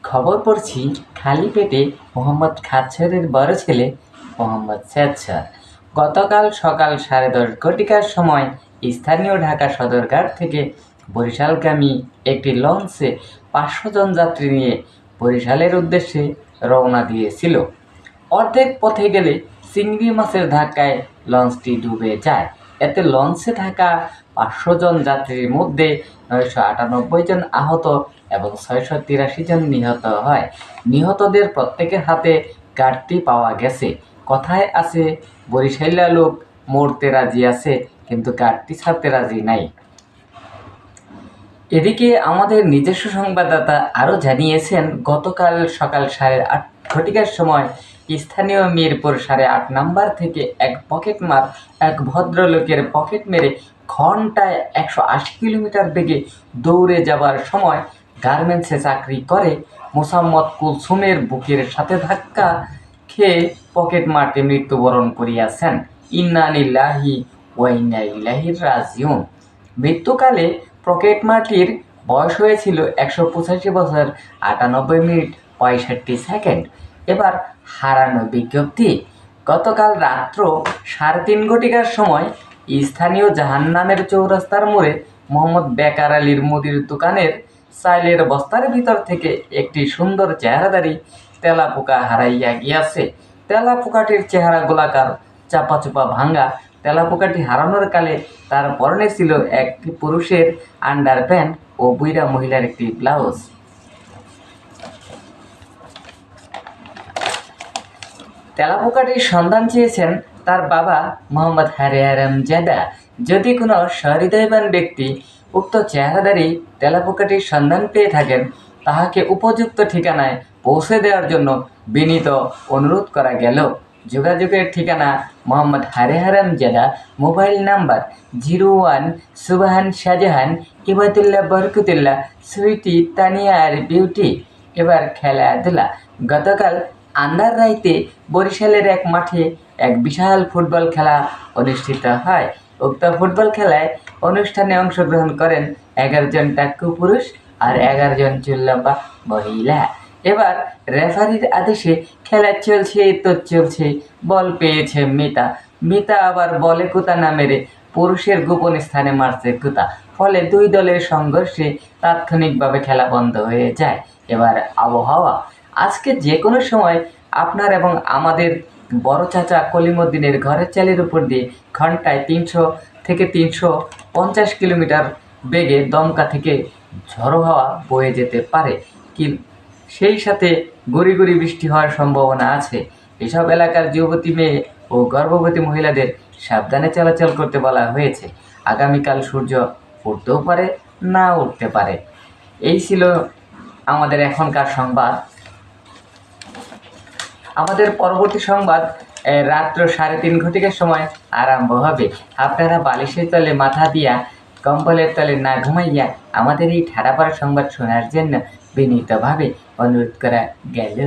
খবর পড়ছি খালি পেটে মোহাম্মদ খাচ্ছরের বড় ছেলে মোহাম্মদ স্যাচ্ছর গতকাল সকাল 10:30 ঘটিকার সময় স্থানীয় ঢাকা সদরঘাট থেকে বরিশালগামী একটি লঞ্চে 500 জন যাত্রী নিয়ে বরিশালের উদ্দেশ্যে রওনা দিয়েছিল। অর্ধেক পথে গেলে চিংড়ি মাছের ধাক্কায় লঞ্চটি ডুবে যায়। এতে লঞ্চে থাকা 500 জন যাত্রীর মধ্যে 998 জন আহত এবং 683 জন নিহত হয়। নিহতদের প্রত্যেকের হাতে গাঁটটি পাওয়া গেছে। কথায় আছে, বরিশাইলা লোক মরতে রাজি আছে, কিন্তু গাঁটটি ছাড়তে রাজি নাই। এদিকে আমাদের নিজস্ব সংবাদদাতা আরও জানিয়েছেন, গতকাল সকাল 8:30 ঘটিকার সময় স্থানীয় মিরপুর 8.5 নাম্বার থেকে এক ভদ্রলোকের পকেট মেরে ঘন্টায় 180 কিলোমিটার বেগে দৌড়ে যাবার সময় গার্মেন্টসে চাকরি করে মোসাম্মদ কুলসুমের বুকের সাথে ধাক্কা খেয়ে পকেট মারতে মৃত্যুবরণ করিয়াছেন। ইন্না লিল্লাহি ওয়া ইন্না ইলাইহি রাজিউন। মৃত্যুকালে পকেটমারটির বয়স হয়েছিল 185 বছর 98 মিনিট 65 সেকেন্ড। এবার হারানো বিজ্ঞপ্তি। গতকাল রাত্র 3:30 ঘটিকার সময় স্থানীয় জাহান্নামের চৌরাস্তার মোড়ে মোহাম্মদ বেকার আলীর মুদির দোকানের চাইলের বস্তার ভিতর থেকে একটি সুন্দর চেহারাদারি তেলাপোকা হারাইয়া গিয়াছে। তেলাপোকাটির চেহারা গোলাকার, চাপাচোপা ভাঙ্গা। তেলাপোকাটি হারানোর কালে তার পরনে ছিল একটি পুরুষের আন্ডার প্যান্ট ও বুইড়া মহিলার একটি ব্লাউজ। তেলাপোকাটির সন্ধান চেয়েছেন তার বাবা মোহাম্মদ হারেহারামজাদা। যদি কোনো সহৃদয়বান ব্যক্তি উক্ত চেহারাদারি তেলাপোকাটির সন্ধান পেয়ে থাকেন, তাহাকে উপযুক্ত ঠিকানায় পৌঁছে দেওয়ার জন্য বিনীত অনুরোধ করা গেল। যোগাযোগের ঠিকানা মোহাম্মদ হারেহারামজাদা, মোবাইল নাম্বার 01 সুবহান শাহজাহান ইবাদুল্লাহ বরকতুল্লাহ সুইটি তানিয়া আর বিউটি। এবার খেলাধুলা। গতকাল আন্ধার রাইতে বরিশালের এক মাঠে এক বিশাল ফুটবল খেলা অনুষ্ঠিত হয়। উক্ত ফুটবল খেলায় অনুষ্ঠানে অংশগ্রহণ করেন 11 জন টাক্কু পুরুষ আর 11 জন চুল্লম্বা মহিলা। এবার রেফারির আদেশে খেলা চলছে। বল পেয়েছে মিতা আবার বলে কুতা না মেরে পুরুষের গোপন স্থানে মারছে কুতা। ফলে দুই দলের সংঘর্ষে তাৎক্ষণিকভাবে খেলা বন্ধ হয়ে যায়। এবার আবহাওয়া। আজকে যে কোনো সময় আপনার এবং আমাদের বড় চাচা কলিমুদ্দিনের ঘরের চালের উপর দিয়ে ঘন্টায় 300 থেকে 350 কিলোমিটার বেগে দমকা থেকে ঝড়ো হাওয়া বয়ে যেতে পারে, সেই সাথে গুড়ি গুড়ি বৃষ্টি হওয়ার সম্ভাবনা আছে। এসব এলাকার যুবতী মেয়ে ও গর্ভবতী মহিলাদের সাবধানে চলাচল করতে বলা হয়েছে। আগামীকাল সূর্য উঠতেও পারে, না উঠতে পারে। এই ছিল আমাদের এখনকার সংবাদ। আমাদের পরবর্তী সংবাদ রাত্র 3:30 ঘটিকার সময় আরম্ভ হবে। আপনারা বালিশের তলে মাথা দিয়া, কম্বলের তলে না ঘুমাইয়া আমাদের এই ঠাড়া পড়া সংবাদ শোনার জন্য বিনীতভাবে অনুরোধ করা গেল।